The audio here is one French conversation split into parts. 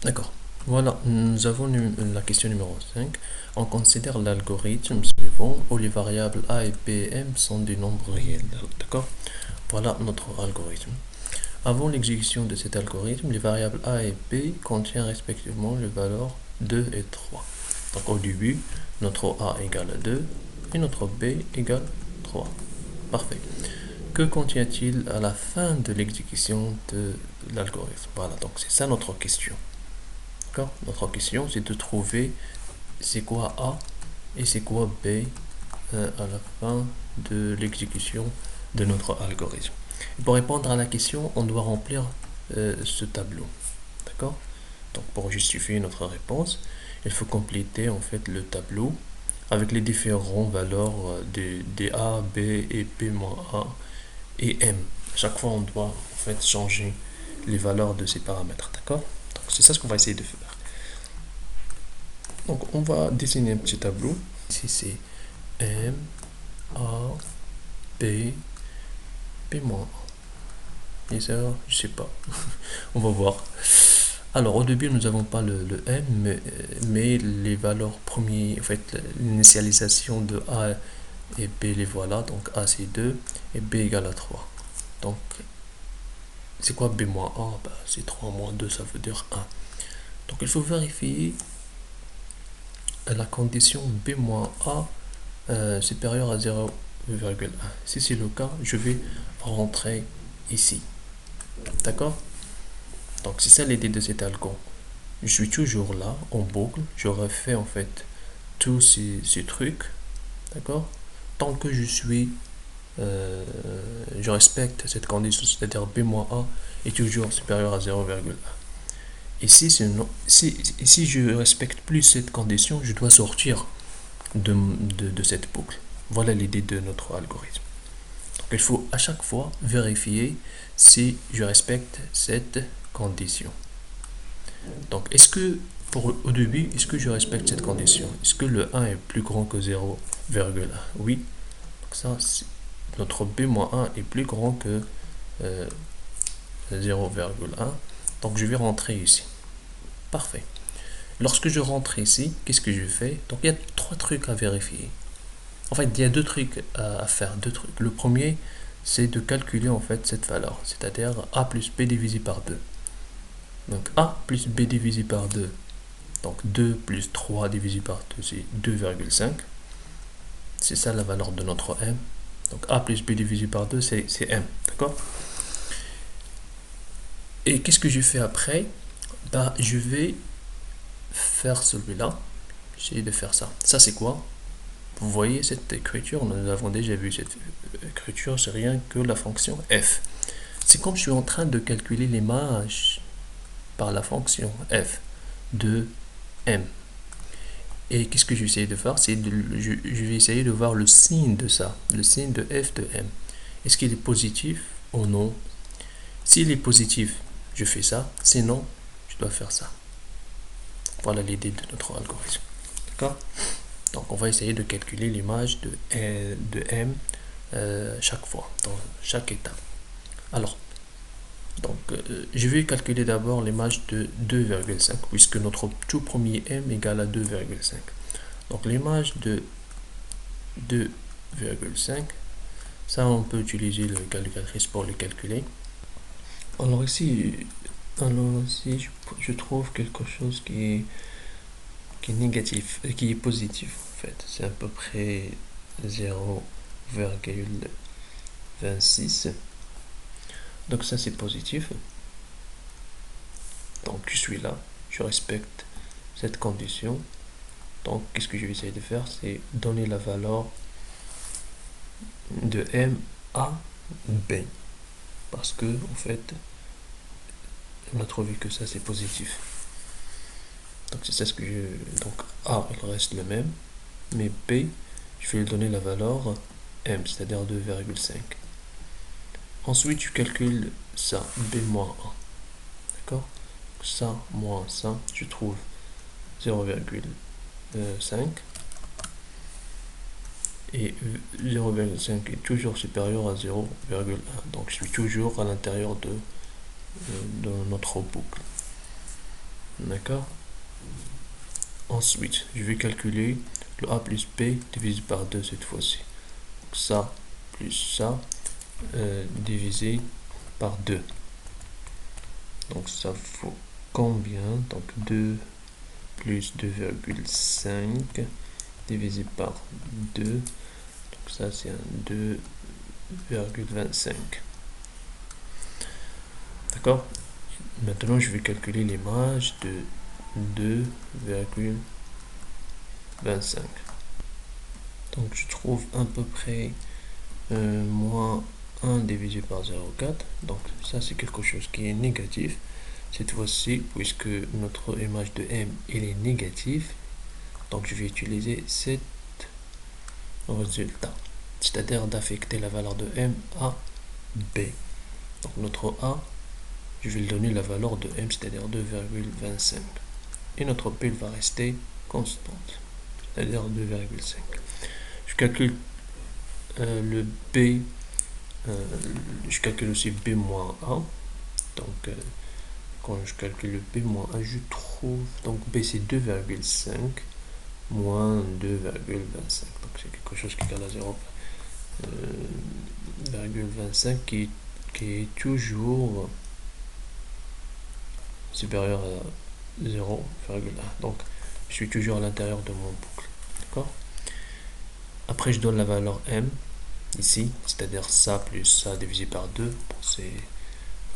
D'accord. Voilà, nous avons la question numéro 5. On considère l'algorithme suivant où les variables a et b et m sont des nombres réels. D'accord. Voilà notre algorithme. Avant l'exécution de cet algorithme, les variables a et b contiennent respectivement les valeurs 2 et 3. Donc au début, notre a égale à 2 et notre b égale 3. Parfait. Que contient-il à la fin de l'exécution de l'algorithme? Voilà, donc c'est ça notre question. D'accord. Notre question, c'est de trouver c'est quoi A et c'est quoi B à la fin de l'exécution de notre algorithme. Et pour répondre à la question, on doit remplir ce tableau. D'accord. Donc pour justifier notre réponse, il faut compléter en fait le tableau avec les différentes valeurs des A, B et B-A et M. Chaque fois, on doit en fait changer les valeurs de ces paramètres. D'accord. Donc c'est ça ce qu'on va essayer de faire. Donc on va dessiner un petit tableau. Ici c'est M, A, B, B-A. Et ça, je sais pas. On va voir. Alors au début nous n'avons pas le M, mais les valeurs premières, en fait l'initialisation de A et B les voilà. Donc A c'est 2 et B égale à 3. Donc c'est quoi B moins A? Bah, c'est 3 moins 2, ça veut dire 1. Donc il faut vérifier la condition B moins A supérieur à 0,1. Si c'est le cas, je vais rentrer ici. D'accord. Donc c'est ça l'idée de cet algo. Je suis toujours là, en boucle. Je refais en fait tous ces trucs. D'accord. Tant que je respecte cette condition, c'est-à-dire B moins A est toujours supérieur à 0,1. Et si je ne respecte plus cette condition, je dois sortir de cette boucle. Voilà l'idée de notre algorithme. Donc, il faut à chaque fois vérifier si je respecte cette condition. Donc, au début, est-ce que je respecte cette condition? Est-ce que le 1 est plus grand que 0,1? Oui. Donc ça, notre B-1 est plus grand que 0,1. Donc, je vais rentrer ici. Parfait. Lorsque je rentre ici, qu'est-ce que je fais? Donc, il y a 3 trucs à vérifier. En fait, il y a 2 trucs à faire. 2 trucs. Le premier, c'est de calculer en fait cette valeur, c'est-à-dire A plus B divisé par 2. Donc A plus B divisé par 2. Donc 2 plus 3 divisé par 2, c'est 2,5. C'est ça la valeur de notre M. Donc A plus B divisé par 2, c'est M. D'accord. Et qu'est-ce que je fais après? Bah, je vais faire celui-là. J'essaie de faire ça. Ça, c'est quoi? Vous voyez cette écriture? Nous avons déjà vu cette écriture. C'est rien que la fonction f. C'est comme je suis en train de calculer l'image par la fonction f de m. Et qu'est-ce que j'essaie de faire? Je vais essayer de voir le signe de ça, le signe de f de m. Est-ce qu'il est positif ou non? S'il est positif, je fais ça. Sinon, je dois faire ça. Voilà l'idée de notre algorithme. D'accord? Donc, on va essayer de calculer l'image de m chaque fois, dans chaque étape. Alors, donc, je vais calculer d'abord l'image de 2,5, puisque notre tout premier m égale à 2,5. Donc, l'image de 2,5, ça, on peut utiliser le calculatrice pour le calculer. Alors ici, je trouve quelque chose qui est négatif, qui est positif en fait. C'est à peu près 0,26. Donc ça c'est positif. Donc je suis là, je respecte cette condition. Donc qu'est-ce que je vais essayer de faire? C'est donner la valeur de M à B. Parce que en fait, on a trouvé que ça c'est positif. Donc c'est ça ce que donc A il reste le même, mais B je vais lui donner la valeur M, c'est-à-dire 2,5. Ensuite je calcule ça, B-1. D'accord? Ça moins ça, je trouve 0,5. Et 0,5 est toujours supérieur à 0,1. Donc je suis toujours à l'intérieur de notre boucle. D'accord. Ensuite, je vais calculer le a plus b divisé par 2 cette fois-ci. Ça plus ça divisé par 2. Donc ça vaut combien? Donc 2 plus 2,5 divisé par 2. Donc ça c'est un 2,25. D'accord. Maintenant je vais calculer l'image de 2,25. Donc je trouve à peu près moins 1 divisé par 0,4. Donc ça c'est quelque chose qui est négatif. Cette fois-ci, puisque notre image de m il est négatif, donc je vais utiliser cet résultat, c'est-à-dire d'affecter la valeur de m à b. Donc notre a, je vais lui donner la valeur de m, c'est-à-dire 2,25. Et notre b va rester constante, c'est-à-dire 2,5. Je calcule le b, je calcule aussi b moins a. Donc quand je calcule le b moins a, je trouve, donc b c'est 2,5 moins 2,25. Donc c'est quelque chose qui égale à 0,25 qui est toujours supérieur à 0,1. Donc je suis toujours à l'intérieur de mon boucle. D'accord. Après je donne la valeur m ici, c'est-à-dire ça plus ça divisé par 2. C'est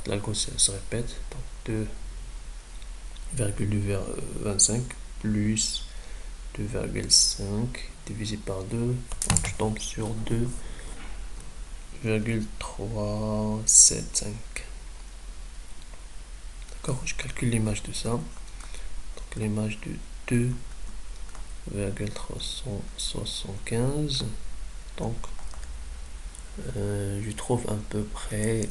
l'algo se répète. Donc 2,25 plus 2,5 divisé par 2. Donc je tombe sur 2,375. D'accord, je calcule l'image de ça. Donc l'image de 2,375. Donc je trouve à peu près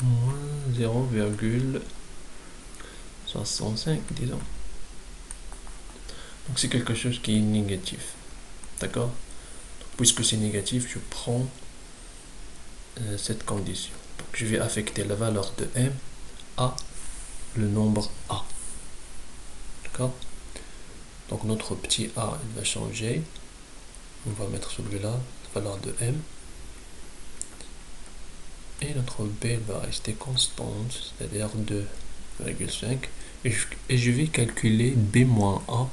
moins 0,65, disons. Donc c'est quelque chose qui est négatif. D'accord. Puisque c'est négatif, je prends cette condition. Donc je vais affecter la valeur de m à le nombre a. D'accord. Donc notre petit a il va changer. On va mettre celui-là, la valeur de m. Et notre b va rester constante, c'est-à-dire 2,5. Et je vais calculer b moins a.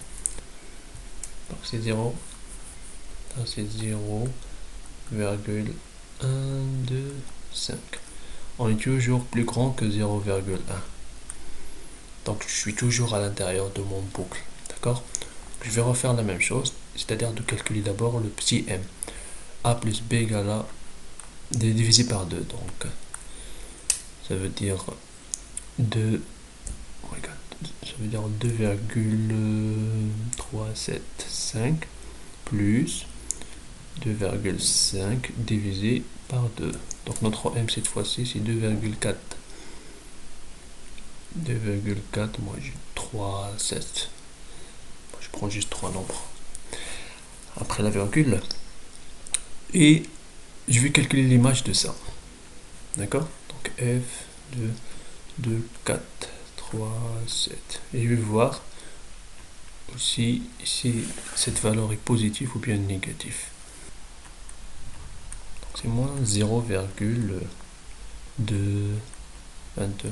Donc c'est 0. C'est 0,125. On est toujours plus grand que 0,1. Donc je suis toujours à l'intérieur de mon boucle. D'accord. Je vais refaire la même chose, c'est-à-dire de calculer d'abord le petit m. A plus b égale à divisé par 2. Donc ça veut dire 2,375 plus 2,5 divisé par 2. Donc notre m cette fois-ci c'est 2,4. 2,4, moi j'ai 3,7. Je prends juste 3 nombres après la virgule. Et je vais calculer l'image de ça. D'accord. Donc f de 2, 4, 3, 7. Et je vais voir aussi si cette valeur est positive ou bien négative. C'est moins 0,222.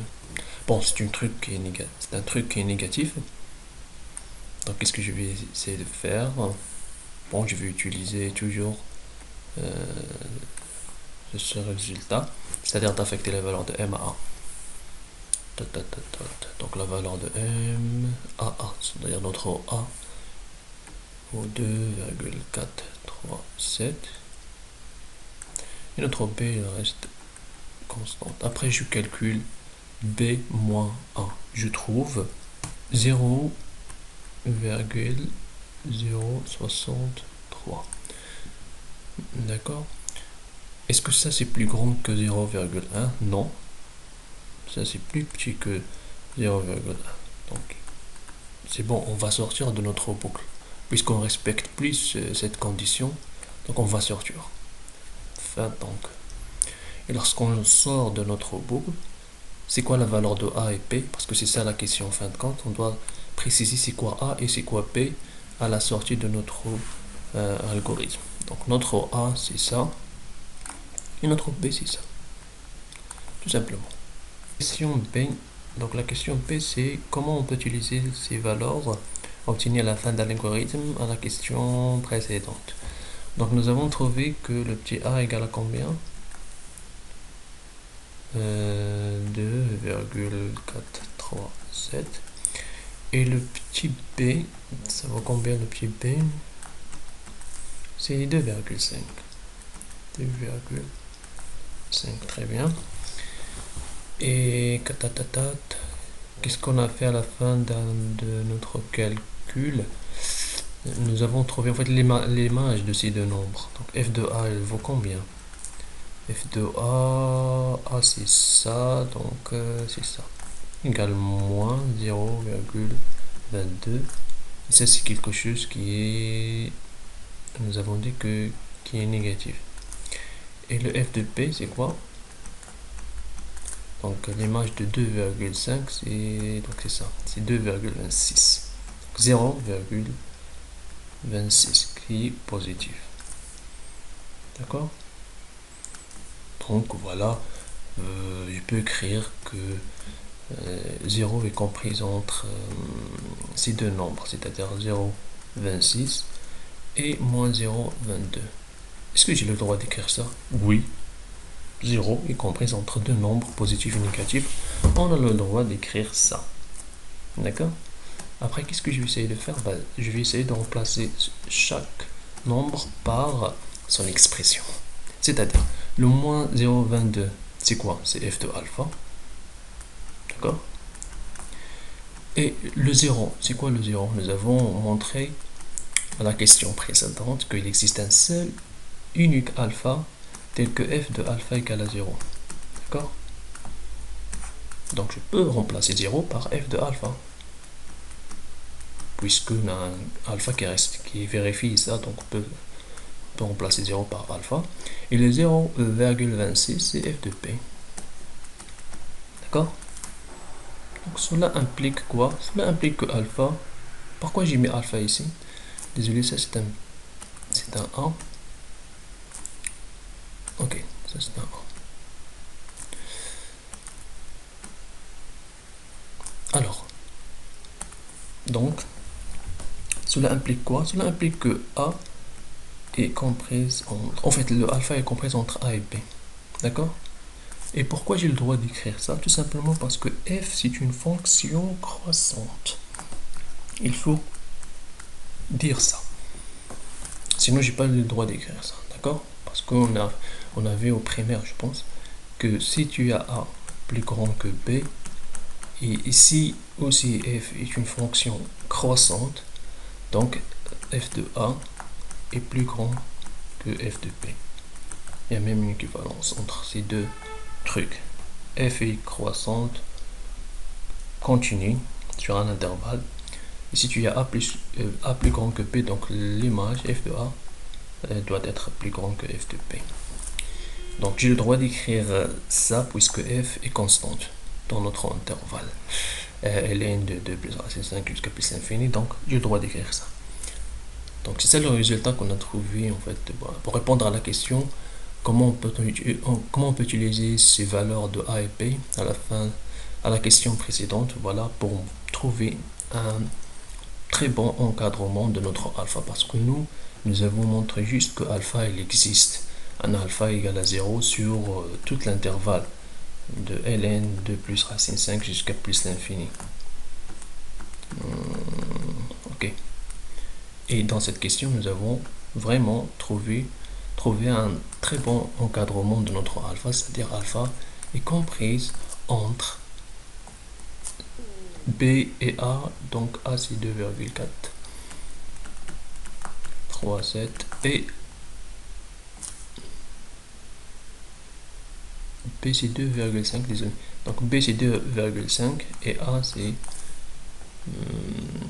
Bon, c'est un truc qui est négatif. Donc qu'est-ce que je vais essayer de faire? Bon, je vais utiliser toujours ce résultat, c'est-à-dire d'affecter la valeur de m à a. Donc la valeur de m à a, c'est-à-dire notre a au 2,437. Et notre b il reste constante. Après je calcule b moins a. Je trouve 0,063. D'accord. Est-ce que ça c'est plus grand que 0,1? Non. Ça c'est plus petit que 0,1. Donc c'est bon, on va sortir de notre boucle. Puisqu'on respecte plus cette condition, donc on va sortir. Enfin, donc. Et lorsqu'on sort de notre boucle, c'est quoi la valeur de A et P, parce que c'est ça la question en fin de compte. On doit préciser c'est quoi A et c'est quoi P à la sortie de notre algorithme. Donc notre A c'est ça, et notre B c'est ça, tout simplement. Question B, donc la question B c'est comment on peut utiliser ces valeurs obtenues à la fin de l'algorithme à la question précédente. Donc nous avons trouvé que le petit A égale à combien? 2,437. Et le petit B, ça vaut combien le petit B? C'est 2,5. 2,5, très bien. Et qu'est-ce qu'on a fait à la fin de notre calcul? Nous avons trouvé en fait l'image de ces deux nombres. Donc f de A, elle vaut combien? F de A, c'est ça, donc c'est ça. Égale moins 0,22. Et ça, c'est quelque chose qui est... Nous avons dit qui est négatif. Et le f de P, c'est quoi? Donc l'image de 2,5, c'est ça. C'est 2,26. 0,26 qui est positif. D'accord? Donc voilà, je peux écrire que 0 est compris entre ces deux nombres, c'est-à-dire 0,26 et moins 0,22. Est-ce que j'ai le droit d'écrire ça? Oui. 0 est compris entre deux nombres positifs et négatifs. On a le droit d'écrire ça. D'accord? Après, qu'est-ce que je vais essayer de faire? Je vais essayer de remplacer chaque nombre par son expression. C'est-à-dire, le moins 0,22, c'est quoi? C'est f de alpha. D'accord? Et le 0, c'est quoi le 0? Nous avons montré à la question précédente qu'il existe un seul unique alpha tel que f de alpha égale à 0. D'accord? Donc je peux remplacer 0 par f de alpha. Puisqu'on a un alpha qui vérifie ça, donc on peut remplacer 0 par alpha. Et le 0,26, c'est f de p. D'accord? Donc cela implique quoi? Cela implique que alpha... Pourquoi j'ai mis alpha ici? Désolé, ça c'est un A. Ok, ça c'est un A. Alors, donc, cela implique quoi? Cela implique que A est comprise entre... En fait, le alpha est comprise entre A et B. D'accord? Et pourquoi j'ai le droit d'écrire ça? Tout simplement parce que f, c'est une fonction croissante. Il faut dire ça. Sinon, j'ai pas le droit d'écrire ça. D'accord? Parce qu'on avait au primaire, je pense, que si tu as A plus grand que B, et ici aussi f est une fonction croissante, donc f de A est plus grand que f de B. Il y a même une équivalence entre ces deux trucs. F est croissante continue sur un intervalle. Et si tu as A plus grand que B, donc l'image f de A doit être plus grand que f de B. Donc j'ai le droit d'écrire ça puisque f est constante dans notre intervalle. ln de 2 plus racine 5 jusqu'à plus l'infini, donc j'ai le droit d'écrire ça. Donc c'est ça le résultat qu'on a trouvé en fait pour répondre à la question comment on peut utiliser ces valeurs de A et B à la question précédente, voilà, pour trouver un très bon encadrement de notre alpha, parce que nous avons montré juste que alpha il existe un alpha égale à 0 sur tout l'intervalle de ln 2 plus racine 5 jusqu'à plus l'infini. Ok. Et dans cette question, nous avons vraiment trouvé un très bon encadrement de notre alpha, c'est-à-dire alpha est comprise entre B et A, donc A c'est 2,437 et B c'est 2,5, désolé. Donc B c'est 2,5 et A c'est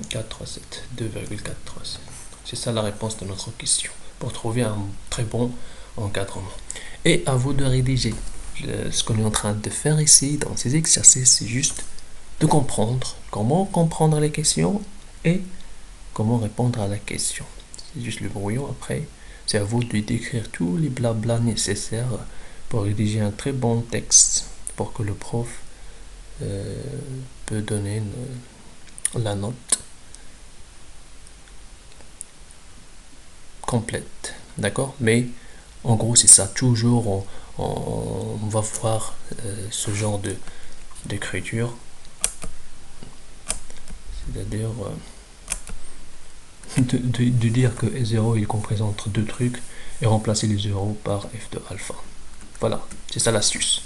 437, 2,437. C'est ça la réponse de notre question, pour trouver un très bon encadrement. Et à vous de rédiger. ce qu'on est en train de faire ici dans ces exercices, c'est juste de comprendre comment comprendre les questions et comment répondre à la question. C'est juste le brouillon. Après, c'est à vous de décrire tous les blabla nécessaires pour rédiger un très bon texte pour que le prof peut donner la note complète. D'accord? Mais en gros, c'est ça. Toujours, on va voir ce genre d'écriture. C'est-à-dire de dire que 0 il compris entre deux trucs et remplacer les 0 par f de alpha. Voilà, c'est ça l'astuce.